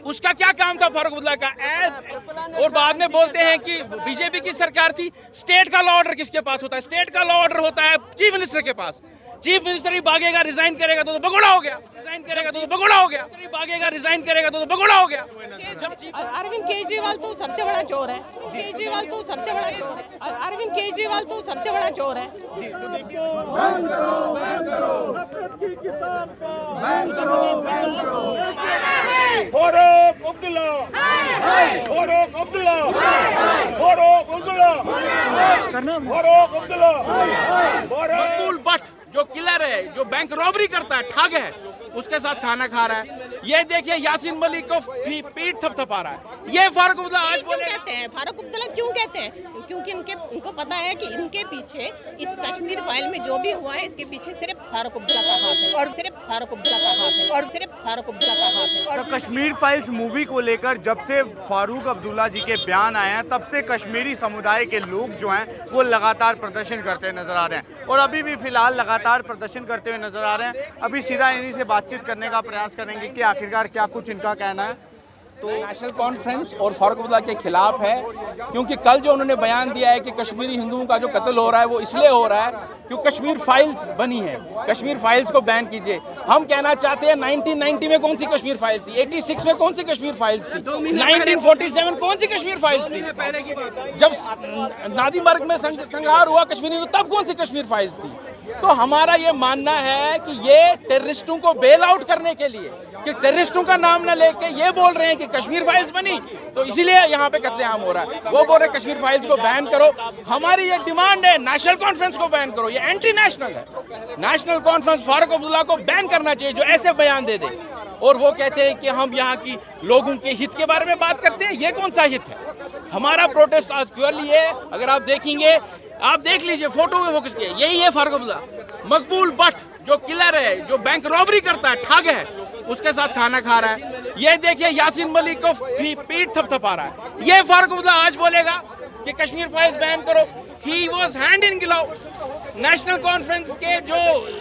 उसका क्या काम था फारूक अब्दुल्ला का? और बाद में बोलते हैं कि बीजेपी की सरकार थी। स्टेट का लॉ ऑर्डर किसके पास होता है? स्टेट का लॉ ऑर्डर होता है चीफ मिनिस्टर के पास। चीफ मिनिस्टर ही भागेगा, रिजाइन करेगा तो भगोड़ा हो गया, रिजाइन करेगा तो भगोड़ा हो गया, भागेगा रिजाइन करेगा तो भगोड़ा हो गया। अरविंद केजरीवाल तो सबसे बड़ा चोर है। केजरीवाल तो सबसे बड़ा चोर है। अरविंद केजरीवाल तो सबसे बड़ा चोर है। जी तो देखिए फारूक अब्दुल्ला, फारूक अब्दुल्ला, फारूक अब्दुल्ला, फारूक अब्दुल्ला, मकबूल भट्ट जो किलर है, जो बैंक रॉबरी करता है, ठग है, उसके साथ खाना खा रहा है। ये देखिए यासीन मलिक को पीठ थपथपा रहा है। ये फारूक अब्दुल्ला आज क्यों बोले कहते हैं फारूक अब्दुल्ला, क्यों कहते हैं? क्योंकि इनको पता है कि इनके पीछे इस कश्मीर फाइल में जो भी हुआ है, इसके पीछे सिर्फ फारूक अब्दुल्ला का हाथ है, और सिर्फ फारूक अब्दुल्ला का हाथ है, और सिर्फ फारूक अब्दुल्ला का हाथ है। और कश्मीर फाइल्स मूवी को लेकर जब से फारूक अब्दुल्ला जी के बयान आए हैं, तब से कश्मीरी समुदाय के लोग जो हैं वो लगातार प्रदर्शन करते नजर आ रहे हैं, और अभी भी फिलहाल लगातार प्रदर्शन करते हुए नजर आ रहे हैं। अभी सीधा इन्हीं से बातचीत करने का प्रयास करेंगे कि आखिरकार क्या कुछ इनका कहना है। तो नेशनल कॉन्फ्रेंस और फारूक अब्दुल्ला के खिलाफ है, क्योंकि कल जो उन्होंने बयान दिया है कि कश्मीरी हिंदुओं का जो कत्ल हो रहा है वो इसलिए हो रहा है क्योंकि कश्मीर फाइल्स बनी है। कश्मीर फाइल्स को बैन कीजिए। हम कहना चाहते हैं 1990 में कौन सी कश्मीर फाइल थी, 86 में कौन सी कश्मीर फाइल्स थी, 1947 कौन सी कश्मीर फाइल्स थी, जब नादीमर्ग में संहार हुआ कश्मीरी तो तब कौन सी कश्मीर फाइल्स थी। तो हमारा ये मानना है कि ये टेररिस्टों को बेल आउट करने के लिए, कि टेररिस्टों का नाम न लेके ये बोल रहे हैं कि कश्मीर फाइल्स बनी, तो इसीलिए यहाँ पे कत्लेआम हो रहा है। वो बोल रहे हैं कश्मीर फाइल्स को बैन करो। हमारी ये डिमांड है नेशनल कॉन्फ्रेंस को बैन करो। ये एंटी नेशनल है। नेशनल कॉन्फ्रेंस फारूक अब्दुल्ला को बैन करना चाहिए जो ऐसे बयान दे दे। और वो कहते हैं कि हम यहाँ की लोगों के हित के बारे में बात करते हैं। ये कौन सा हित है? हमारा प्रोटेस्ट आज प्योरली है। अगर आप देखेंगे, आप देख लीजिए, फोटो में फोकस किया, यही है फारूक अब्दुल्ला। मकबूल भट्ट जो किलर है, जो बैंक रॉबरी करता है, ठग है, उसके साथ खाना खा रहा है। ये देखिए यासीन मलिक को पीठ थपथपा रहा है। ये फारूक अब्दुल्ला आज बोलेगा कि कश्मीर फाइल्स बैन करो। He was hand in glove. National conference के जो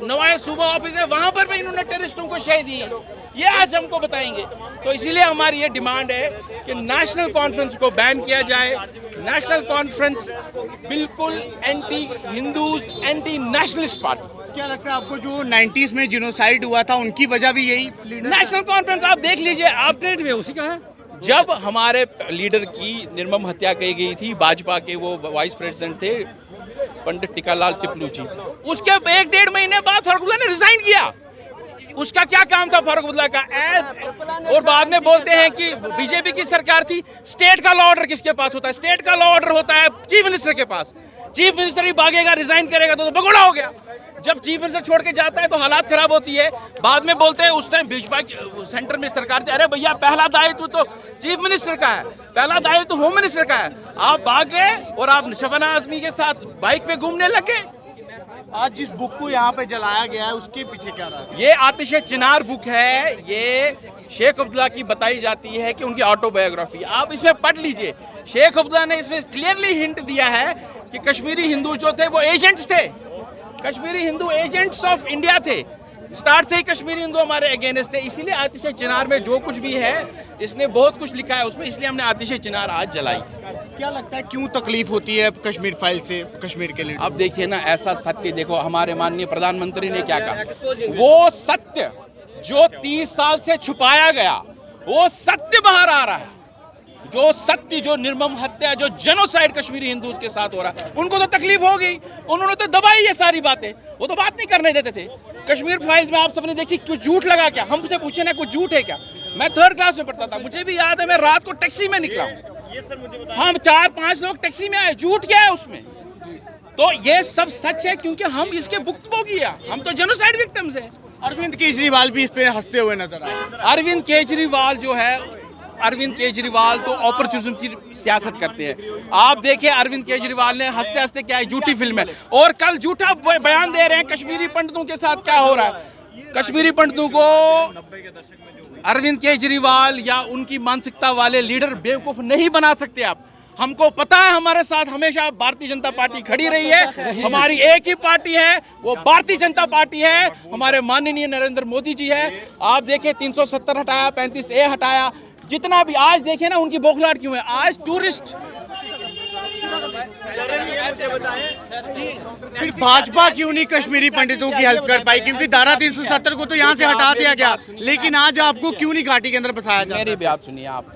नवाए सूबा ऑफिस है वहां पर भी इन्होंने टेररिस्टों को शह दी है। ये आज हमको बताएंगे। तो इसीलिए हमारी ये डिमांड है कि नेशनल कॉन्फ्रेंस को बैन किया जाए। नेशनल कॉन्फ्रेंस बिल्कुल anti Hindus, anti nationalist party. क्या लगता है आपको जो 90s में जिनोसाइड हुआ था उनकी वजह भी यही नेशनल कॉन्फ्रेंस आप देख लीजिए, आप उसी का है। जब हमारे लीडर की निर्मम हत्या की गई थी, भाजपा के वो वाइस प्रेसिडेंट थे पंडित टिकालाल टिपलू जी, उसके 1-1.5 महीने बाद फारूक अब्दुल्ला ने रिजाइन किया। उसका क्या काम था फारूक अब्दुल्ला का? और बाद में बोलते हैं कि बीजेपी की सरकार थी। स्टेट का लॉ ऑर्डर किसके पास होता है? स्टेट का लॉ ऑर्डर होता है चीफ मिनिस्टर के पास। चीफ मिनिस्टर ही भागेगा, रिजाइन करेगा तो भगोड़ा हो गया। जब चीफ मिनिस्टर छोड़ के जाता है तो हालात खराब होती है। बाद में बोलते हैं उस टाइम बीजेपी सेंटर में सरकार थी, अरे भैया पहला दायित्व तो चीफ मिनिस्टर का है, पहला दायित्व तो होम मिनिस्टर का है। आप भाग गए और आप शबाना आजमी के साथ बाइक पे घूमने लगे। आज जिस बुक को यहाँ पे जलाया गया है उसके पीछे क्या रहा? ये आतिशे चिनार बुक है। ये शेख अब्दुल्ला की बताई जाती है कि उनकी ऑटोबायोग्राफी। आप इसमें पढ़ लीजिए। शेख अब्दुल्ला ने इसमें क्लियरली हिंट दिया है कि कश्मीरी हिंदू जो थे वो एजेंट्स थे। Kashmiri Hindu agents of India थे। स्टार्ट से ही कश्मीरी हिंदू हमारे अगेंस्ट थे। इसीलिए आतिशे चिनार में जो कुछ भी है, इसने बहुत कुछ लिखा है उसमें, इसलिए हमने आतिशे चिनार आज जलाई। क्या लगता है क्यों तकलीफ होती है कश्मीर फाइल से कश्मीर के लिए? अब देखिए ना, ऐसा सत्य देखो, हमारे माननीय प्रधानमंत्री ने क्या कहा। वो सत्य जो 30 साल से छुपाया गया, वो सत्य बाहर आ रहा है। जो सत्य, जो निर्मम हत्या, जो जेनोसाइड कश्मीरी हिंदूज के साथ हो रहा है, उनको तो तकलीफ हो गई। उन्होंने तो दबाई ये सारी बातें। वो तो बात नहीं करने देते थे। कश्मीर फाइल्स में आप सबने देखी कुछ झूठ लगा क्या? हमसे पूछे ना कुछ झूठ है क्या? मैं 3rd क्लास में पढ़ता था, मुझे भी याद है, मैं रात को टैक्सी में निकला हूँ। हम 4-5 लोग टैक्सी में आए। झूठ क्या है उसमें? तो ये सब सच है क्योंकि हम इसके भुक्तभोगी हैं। हम तो जेनोसाइड विक्टिम्स हैं। अरविंद केजरीवाल भी इस पे हंसते हुए नजर आए। अरविंद केजरीवाल जो है, अरविंद केजरीवाल तो ऑपर्चुनिज्म की सियासत करते हैं। आप देखिए अरविंद केजरीवाल ने हंसते हंसते क्या है, झूठी फिल्म है, और कल झूठा बयान दे रहे हैं कश्मीरी पंडितों के साथ क्या हो रहा है। कश्मीरी पंडितों को अरविंद केजरीवाल या उनकी मानसिकता वाले लीडर बेवकूफ नहीं बना सकते। आप, हमको पता है, हमारे साथ हमेशा भारतीय जनता पार्टी खड़ी रही है। हमारी एक ही पार्टी है, वो भारतीय जनता पार्टी है। हमारे माननीय नरेंद्र मोदी जी है। आप देखिए 370 हटाया, 35A हटाया। जितना भी आज देखे ना उनकी बौखलाहट क्यों है। आज टूरिस्ट फिर भाजपा क्यों नहीं कश्मीरी पंडितों की हेल्प कर पाई? क्योंकि धारा 370 को तो यहाँ से हटा दिया गया, लेकिन आज आपको क्यों नहीं घाटी के अंदर बसाया जा रहा? मेरी बात सुनिए आप।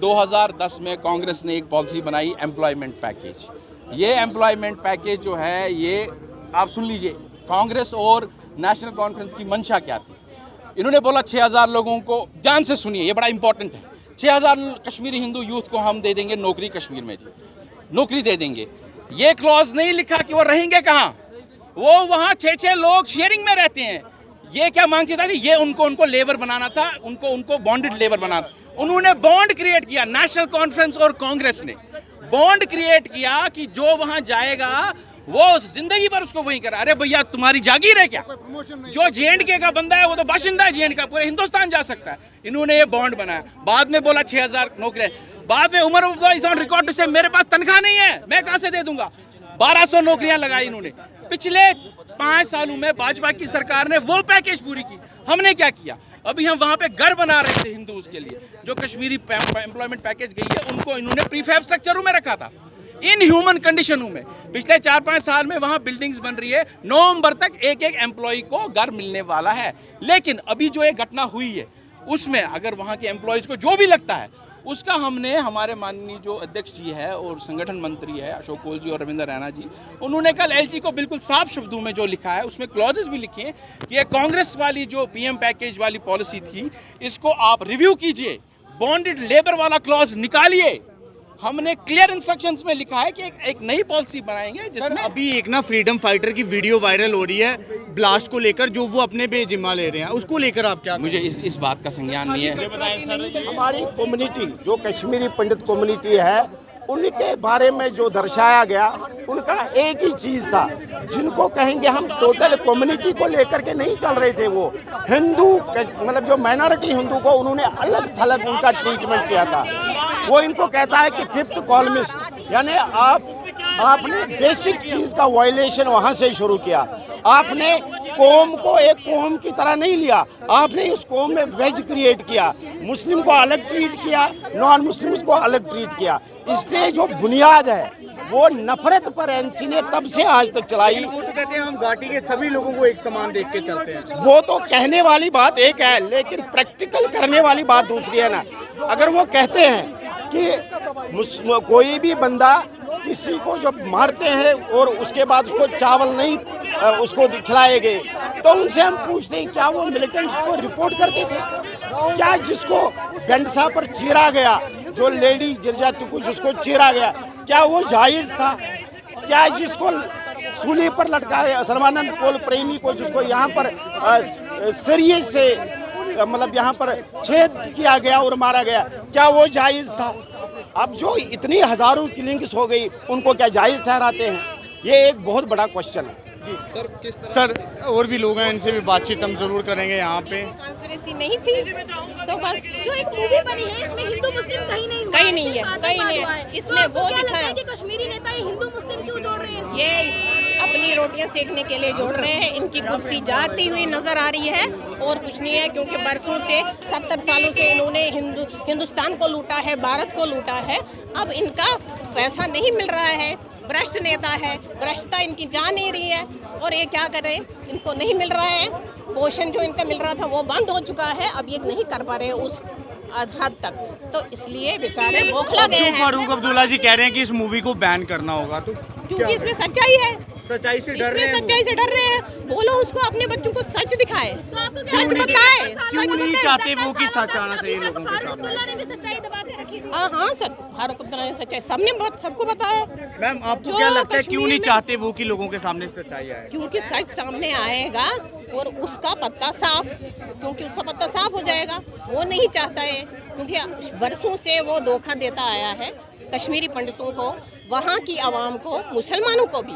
2010 में कांग्रेस ने एक पॉलिसी बनाई एम्प्लॉयमेंट पैकेज। ये एम्प्लॉयमेंट पैकेज जो है, ये आप सुन लीजिए, कांग्रेस और नेशनल कॉन्फ्रेंस की मंशा क्या थी। इन्होंने बोला 6000 लोगों को, ध्यान से सुनिए ये बड़ा इंपॉर्टेंट है, 6000 कश्मीरी हिंदू यूथ को हम दे देंगे नौकरी कश्मीर में, जी नौकरी दे देंगे। ये क्लॉज नहीं लिखा कि वो रहेंगे कहाँ, वो वहाँ 6-6 लोग शेयरिंग में रहते हैं। ये क्या मांगते था? ये उनको लेबर बनाना था, उनको बॉन्डेड लेबर बनाना। उन्होंने बॉन्ड क्रिएट किया, नेशनल कॉन्फ्रेंस और कांग्रेस ने बॉन्ड क्रिएट किया कि जो वहां जाएगा वो जिंदगी भर उसको वही करा। अरे भैया तुम्हारी जागीर है क्या? जो J&K का बंदा है वो तो बाशिंदा है J&K का, पूरे हिंदुस्तान जा सकता है। इन्होंने ये बॉन्ड बनाया, बाद में बोला 6000 नौकरी, बाद में उमर इज ऑन रिकॉर्ड से मेरे पास तनख्वाह नहीं है, मैं कहां से दे दूंगा। 1200 नौकरियां लगाई इन्होंने। पिछले 5 सालों में भाजपा की सरकार ने वो पैकेज पूरी की। हमने क्या किया? अभी हम वहां पे घर बना रहे थे हिंदूज के लिए, जो कश्मीरी एम्प्लॉयमेंट पैकेज गई है उनको इन्होंने प्रीफैब स्ट्रक्चरों में रखा था, इन ह्यूमन कंडीशनों में। पिछले 4-5 साल में वहां बिल्डिंग्स बन रही है, नवंबर तक एक एम्प्लॉय को घर मिलने वाला है। लेकिन अभी जो एक घटना हुई है उसमें अगर वहां के एम्प्लॉयज को जो भी लगता है उसका हमने, हमारे माननीय जो अध्यक्ष जी है और संगठन मंत्री है अशोक कोल जी और रविंद्र रैना जी, उन्होंने कल एलजी को बिल्कुल साफ शब्दों में जो लिखा है उसमें क्लॉजेस भी लिखे हैं कि ये कांग्रेस वाली जो पीएम पैकेज वाली पॉलिसी थी इसको आप रिव्यू कीजिए, बॉन्डेड लेबर वाला क्लॉज निकालिए। हमने क्लियर इंस्ट्रक्शंस में लिखा है कि एक नई पॉलिसी बनाएंगे जिसमें अभी एक ना फ्रीडम फाइटर की वीडियो वायरल हो रही है ब्लास्ट को लेकर, जो वो अपने पे जिम्मा ले रहे हैं, उसको लेकर आप क्या? मुझे इस बात का संज्ञान नहीं है। हमारी कम्युनिटी जो कश्मीरी पंडित कम्युनिटी है उनके बारे में जो दर्शाया गया, उनका एक ही चीज़ था, जिनको कहेंगे हम टोटल कम्युनिटी को लेकर के नहीं चल रहे थे। वो हिंदू मतलब जो माइनॉरिटी हिंदू को उन्होंने अलग थलग उनका ट्रीटमेंट किया था। वो इनको कहता है कि 5th कॉलमिस्ट, यानी आपने बेसिक चीज़ का वायलेशन वहाँ से शुरू किया। आपने कौम को एक कौम की तरह नहीं लिया, आपने उस कौम में वेज क्रिएट किया, मुस्लिम को अलग ट्रीट किया, नॉन मुस्लिम्स को अलग ट्रीट किया। इसलिए जो बुनियाद है वो नफरत पर एनसी ने तब से आज तक चलाई। वो तो कहते हैं हम घाटी के सभी लोगों को एक समान देख के चलते हैं। वो तो कहने वाली बात एक है, लेकिन प्रैक्टिकल करने वाली बात दूसरी है ना। अगर वो कहते हैं कि कोई भी बंदा किसी को जब मारते हैं और उसके बाद उसको चावल नहीं उसको खिलाए गए, तो उनसे हम पूछते हैं क्या वो मिलिटेंट्स को रिपोर्ट करते थे? क्या जिसको गंडसा पर चीरा गया, जो लेडी गिर जाती कुछ उसको चीरा गया, क्या वो जायज़ था? क्या जिसको सूली पर लटकाया सर्वानंद पोल प्रेमी को, जिसको यहाँ पर सरिये से मतलब यहाँ पर छेद किया गया और मारा गया, क्या वो जायज़ था? अब जो इतनी हजारों किलिंग्स हो गई उनको क्या जायज़ ठहराते हैं? ये एक बहुत बड़ा क्वेश्चन है। सर और भी लोग हैं, इनसे भी बातचीत हम जरूर करेंगे। यहाँ पे कॉन्स्पिरेसी नहीं थी तो बस जो एक मूवी बनी है इसमें हिंदू मुस्लिम कहीं नहीं कहीं नहीं है, कहीं नहीं है। इसमें वो दिखाया कि कश्मीरी नेता हिंदू मुस्लिम क्यों जोड़ रहे हैं? ये अपनी रोटियां सेकने के लिए जोड़ रहे हैं। इनकी कुर्सी जाती हुई नजर आ रही है और कुछ नहीं है, क्योंकि बरसों से 70 सालों से इन्होंने हिंदुस्तान को लूटा है, भारत को लूटा है। अब इनका पैसा नहीं मिल रहा है, भ्रष्ट नेता है, भ्रष्टता इनकी जा नहीं रही है और ये क्या कर रहे हैं, इनको नहीं मिल रहा है। पोषण जो इनका मिल रहा था वो बंद हो चुका है, अब ये नहीं कर पा रहे उस हद तक, तो इसलिए बेचारे बौखला गए हैं। फारूक अब्दुल्ला जी कह रहे हैं कि इस मूवी को बैन करना होगा, तो क्योंकि इसमें सच्चाई है, सच्चाई से डर रहे इसमें हैं। सच्चाई से डर रहे हैं। बोलो उसको, अपने बच्चों को सच दिखाए, सच बताए, सच क्यों नहीं बताए। चाहते वो कि सच आना चाहिए लोगों के सामने? अब्दुल्ला ने भी सच्चाई दबा के रखी थी। हाँ सच, फारूक अब्दुल्ला ने सच्चाई सबको बताया। मैम आपको जो क्या लगता है क्यों कश्मीर नहीं में- चाहते वो कि लोगों के सामने सच्चाई आए? क्योंकि सच सामने आएगा और उसका पत्ता साफ, क्योंकि उसका पत्ता साफ हो जाएगा। वो नहीं चाहता है, क्योंकि बरसों से वो धोखा देता आया है कश्मीरी पंडितों को, वहाँ की आवाम को, मुसलमानों को भी।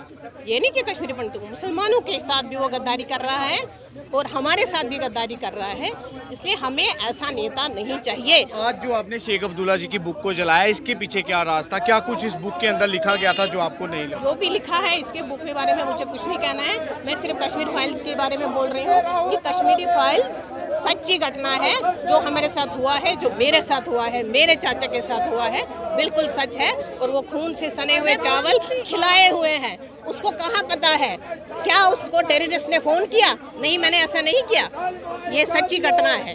ये नहीं कि कश्मीरी पंडितों को, मुसलमानों के साथ भी वो गद्दारी कर रहा है और हमारे साथ भी गद्दारी कर रहा है। इसलिए हमें ऐसा नेता नहीं चाहिए। आज जो आपने शेख अब्दुल्ला जी की बुक को जलाया, इसके पीछे क्या राज था? क्या कुछ इस बुक के अंदर लिखा गया था जो आपको नहीं लगा? जो भी लिखा है इसके बुक के बारे में मुझे कुछ नहीं कहना है। मैं सिर्फ कश्मीर फाइल्स के बारे में बोल रही हूँ कि कश्मीरी फाइल्स सच्ची घटना है जो हमारे साथ हुआ है, जो मेरे साथ हुआ है, मेरे चाचा के साथ हुआ है, बिल्कुल सच है। और वो खून से सने हुए चावल खिलाए हुए हैं। उसको कहाँ पता है? क्या उसको टेररिस्ट ने फोन किया? नहीं, मैंने ऐसा नहीं किया। ये सच्ची घटना है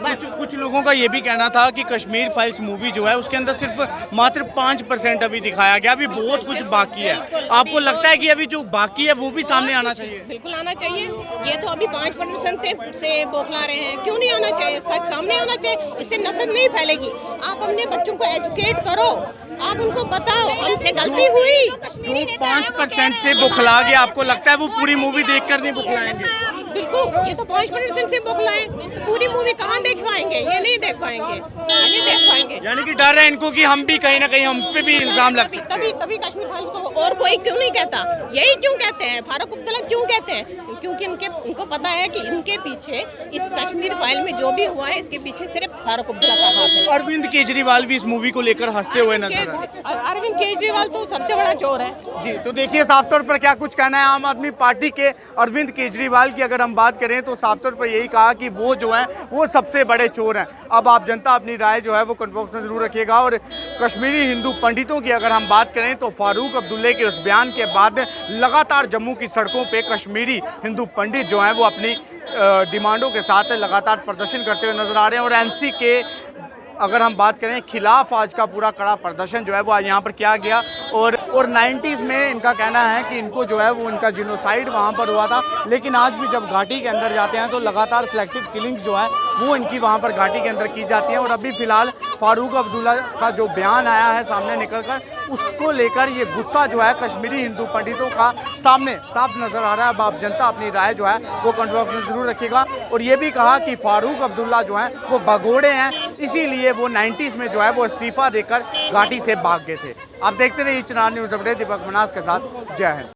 बस। कुछ लोगों का ये भी कहना था कि कश्मीर फाइल्स मूवी जो है उसके अंदर सिर्फ मात्र 5% अभी दिखाया गया, अभी बहुत कुछ बाकी है। आपको लगता है कि अभी जो बाकी है वो भी सामने आना चाहिए? बिल्कुल आना चाहिए। ये तो अभी 5% से बौखला रहे हैं, क्यों नहीं आना चाहिए? सच सामने आना चाहिए, इससे नफरत नहीं फैलेगी। आप अपने बच्चों को एजुकेट करो, आप उनको बताओ हमसे गलती हुई। जो 5% से बुखला गया, आपको लगता है वो पूरी मूवी देखकर नहीं बुखलाएंगे? बिल्कुल, ये तो 5% से बौखलाए तो पूरी मूवी कहाँ देख पाएंगे? ये नहीं देख पाएंगे, ये नहीं देख पाएंगे। यानी कि डर है इनको कि हम भी कहीं ना कहीं हम पे भी इल्जाम लग सकता है। तभी कश्मीर फाइल्स को और कोई क्यों नहीं कहता? यही क्यों कहते हैं? फारूक अब्दुल्ला क्यों कहते हैं? क्योंकि उनको पता है कि इनके पीछे इस कश्मीर फाइल में जो भी हुआ है इसके पीछे सिर्फ फारूक अब्दुल्ला का हाथ है। अरविंद केजरीवाल भी इस मूवी को लेकर हंसते हुए नजर आ रहे हैं। अरविंद केजरीवाल तो सबसे बड़ा चोर है जी। तो देखिए साफ तौर पर क्या कुछ कहना है आम आदमी पार्टी के अरविंद केजरीवाल की। अगर हम बात करें तो साफ तौर पर यही कहा कि वो जो है वो सबसे बड़े चोर हैं। अब आप जनता अपनी राय जो है वो कमेंट बॉक्स में जरूर रखिएगा। और कश्मीरी हिंदू पंडितों की अगर हम बात करें तो फारूक अब्दुल्ला के उस बयान के बाद लगातार जम्मू की सड़कों पे कश्मीरी हिंदू पंडित जो हैं वो अपनी डिमांडों के साथ लगातार प्रदर्शन करते हुए नजर आ रहे हैं। और एनसी के अगर हम बात करें खिलाफ आज का पूरा कड़ा प्रदर्शन जो है वो आज यहाँ पर किया गया। और 90s में इनका कहना है कि इनको जो है वो इनका जिनोसाइड वहाँ पर हुआ था, लेकिन आज भी जब घाटी के अंदर जाते हैं तो लगातार सिलेक्टिव किलिंग जो है वो इनकी वहाँ पर घाटी के अंदर की जाती है। और अभी फिलहाल फारूक अब्दुल्ला का जो बयान आया है सामने निकलकर, उसको लेकर ये गुस्सा जो है कश्मीरी हिंदू पंडितों का सामने साफ नजर आ रहा है। अब आप जनता अपनी राय जो है वो कमेंट बॉक्स में जरूर रखिएगा। और ये भी कहा कि फारूक अब्दुल्ला जो है वो भगोड़े हैं, इसीलिए वो 90s में जो है वो इस्तीफा देकर घाटी से भाग गए थे। आप देखते रहिए चनार न्यूज़ अपडेट, दीपक मनास के साथ। जय हिंद।